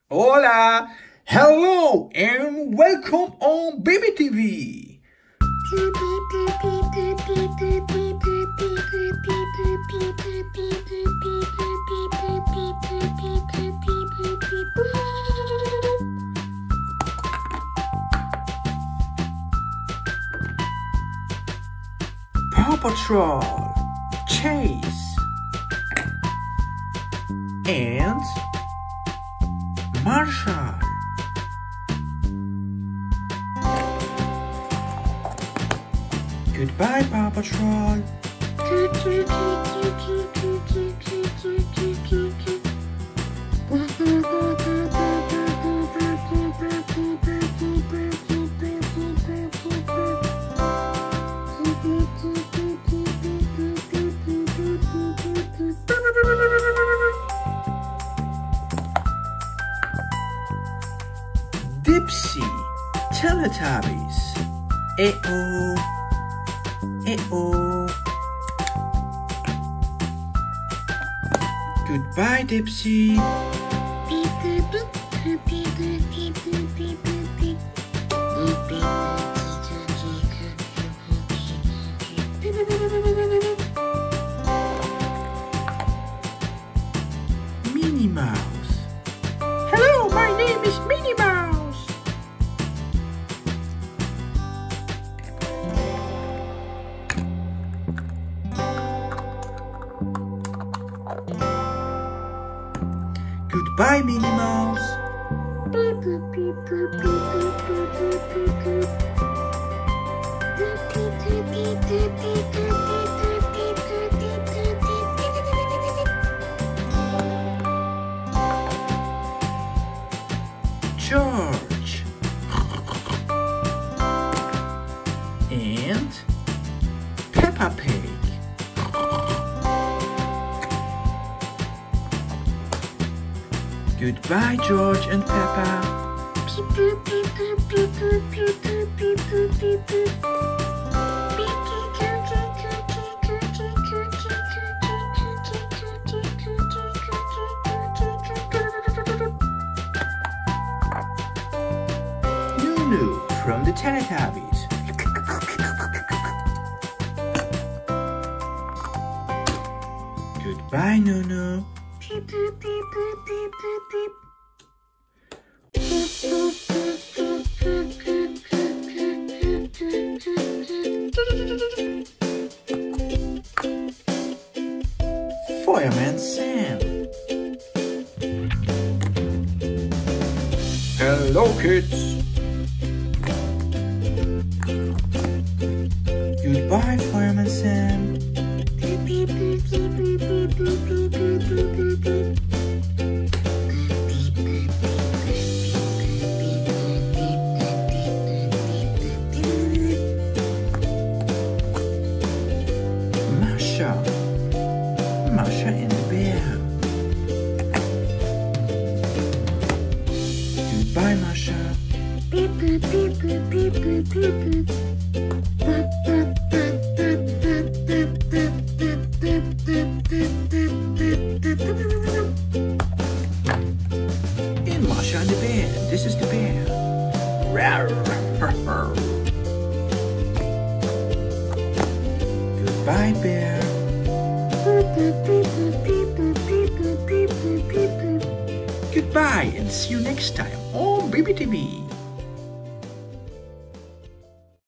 Hola, hello, and welcome on Baby TV. Paw Patrol, Chase, and Marshall. Goodbye, Paw Patrol. Dipsy, Teletubbies. Eh-oh. Eh-oh. Goodbye, Dipsy. Minnie Mouse. Hello, my name is Minnie Mouse. Goodbye, Minnie Mouse. George and Peppa Pig. Goodbye, George and Peppa. Nunu from the Teletubbies. Goodbye, Nunu. Fireman Sam. Hello, kids. Goodbye, Fireman Sam. Masha and the bear. Goodbye, Masha. And Masha and the bear. This is the bear. Goodbye, bear. Goodbye and see you next time on Baby TV.